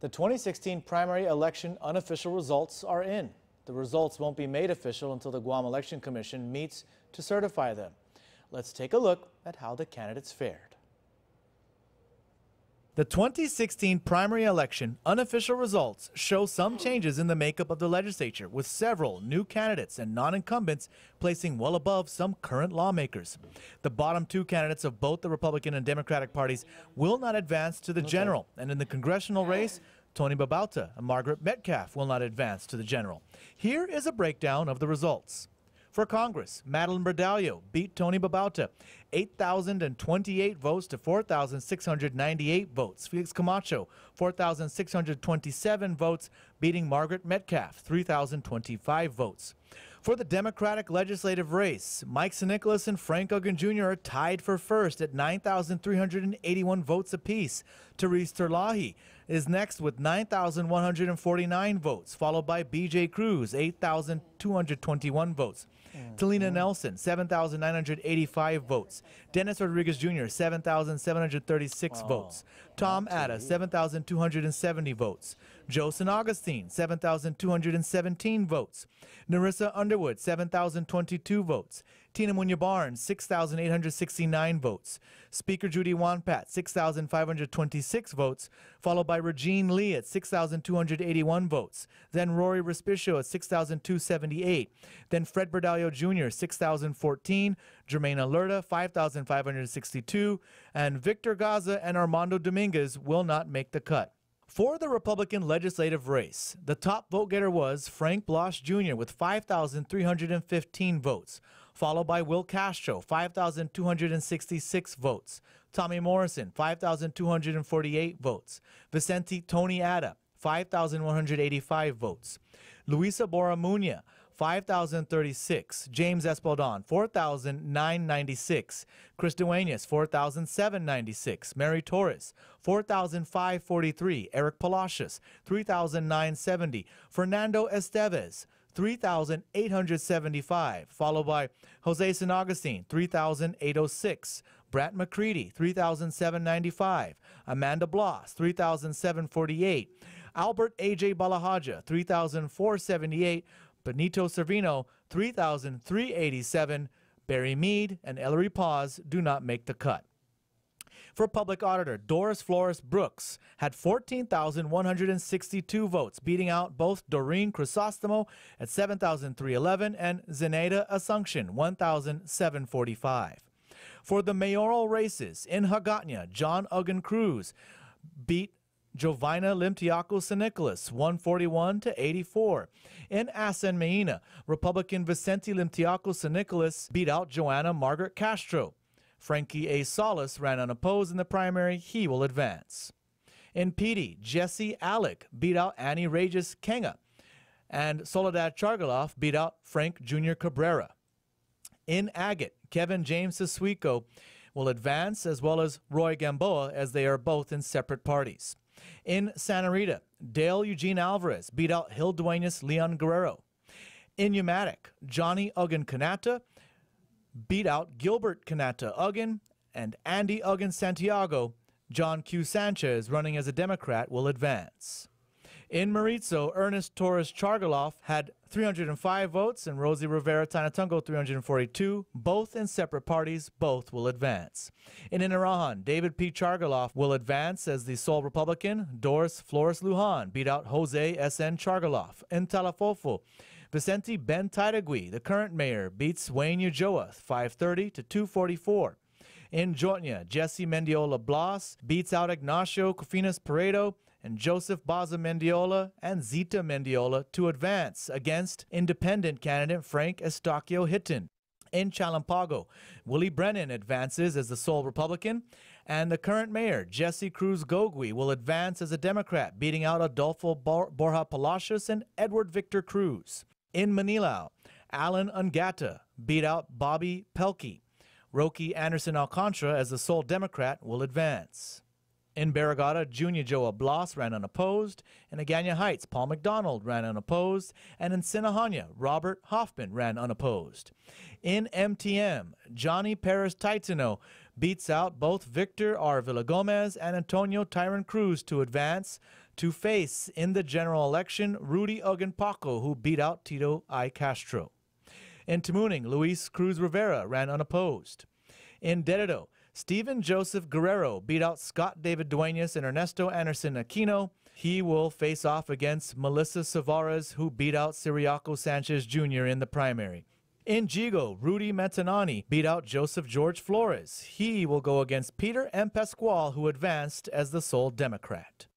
The 2016 primary election unofficial results are in. The results won't be made official until the Guam Election Commission meets to certify them. Let's take a look at how the candidates fared. The 2016 primary election unofficial results show some changes in the makeup of the legislature, with several new candidates and non-incumbents placing well above some current lawmakers. The bottom two candidates of both the Republican and Democratic parties will not advance to the general, and in the congressional race, Tony Babauta and Margaret Metcalf will not advance to the general. Here is a breakdown of the results. For Congress, Madeline Berdallo beat Tony Babauta, 8,028 votes to 4,698 votes. Felix Camacho, 4,627 votes, beating Margaret Metcalf, 3,025 votes. For the Democratic legislative race, Mike Nicholas and Frank Uggan Jr. are tied for first at 9,381 votes apiece. Therese Terlahi is next with 9,149 votes, followed by B.J. Cruz, 8,221 votes. Talina Nelson, 7,985 votes. Dennis Rodriguez Jr., 7,736 votes. Tom Atta, 7,270 votes. Josen Augustine, 7,217 votes. Narissa Underwood, 7,022 votes. Tina Munya Barnes, 6,869 votes. Speaker Judy Wanpat, 6,526 votes, followed by Regine Lee at 6,281 votes. Then Rory Respicio at 6,278. Then Fred Berdallo Jr., 6,014. Jermaine Alerta, 5,562. And Victor Gaza and Armando Dominguez will not make the cut. For the Republican legislative race, the top vote-getter was Frank Bloss Jr. with 5,315 votes, followed by Will Castro, 5,266 votes. Tommy Morrison, 5,248 votes. Vicente Tony Atta, 5,185 votes. Luisa Boramunya, 5,036. James Espaldon, 4,996. Chris Duenas, 4,796. Mary Torres, 4,543. Eric Palacios, 3,970. Fernando Estevez, 3,875, followed by Jose San Agustin, 3,806. Brant McCready, 3,795. Amanda Bloss, 3,748. Albert A.J. Balahaja, 3,478. Benito Servino, 3,387. Barry Meade and Ellery Paz do not make the cut. For Public Auditor, Doris Flores Brooks had 14,162 votes, beating out both Doreen Crisostomo at 7,311 and Zenaida Asuncion, 1,745. For the mayoral races, in Hagåtña, John Uggan Cruz beat Jovina Limtiaco San Nicolas, 141 to 84. In Asan Meina, Republican Vicente Limtiaco San Nicolas beat out Joanna Margaret Castro. Frankie A. Solis ran unopposed in the primary. He will advance. In Pidi, Jesse Alec beat out Annie Regis Kenga, and Soledad Chargaloff beat out Frank Jr. Cabrera. In Agate, Kevin James Siswico will advance, as well as Roy Gamboa, as they are both in separate parties. In Santa Rita, Dale Eugene Alvarez beat out Hilduenas Leon Guerrero. In Umatic, Johnny Uggan Canata beat out Gilbert Canata Uggan, and Andy Uggan Santiago. John Q. Sanchez, running as a Democrat, will advance. In Maritzo, Ernest Torres Chargaloff had 305 votes, and Rosie Rivera Tanatungo 342, both in separate parties. Both will advance. In Inarajan, David P. Chargaloff will advance as the sole Republican. Doris Flores Lujan beat out Jose S.N. Chargaloff. In Talafofo, Vicente Ben Taitagui, the current mayor, beats Wayne Ujoa, 530 to 244. In Jotnya, Jesse Mendiola Blas beats out Ignacio Cofinas Paredo and Joseph Baza Mendiola and Zita Mendiola to advance against independent candidate Frank Estacio Hitton. In Chalampago, Willie Brennan advances as the sole Republican, and the current mayor, Jesse Cruz Gogui, will advance as a Democrat, beating out Adolfo Borja Palacios and Edward Victor Cruz. In Manilao, Alan Ungata beat out Bobby Pelkey. Roque Anderson Alcantara, as the sole Democrat, will advance. In Barrigada, Junior Joa Blas ran unopposed. In Agana Heights, Paul McDonald ran unopposed. And in Sinahanya, Robert Hoffman ran unopposed. In MTM, Johnny Perez Taitano beats out both Victor R. Villagomez and Antonio Tyron Cruz to advance to face in the general election Rudy Ogenpaco, who beat out Tito I. Castro. In Tamuning, Luis Cruz Rivera ran unopposed. In Deredo, Stephen Joseph Guerrero beat out Scott David Duenas and Ernesto Anderson Aquino. He will face off against Melissa Savares, who beat out Ciriaco Sanchez Jr. in the primary. In Jigo, Rudy Metanani beat out Joseph George Flores. He will go against Peter M. Pascual, who advanced as the sole Democrat.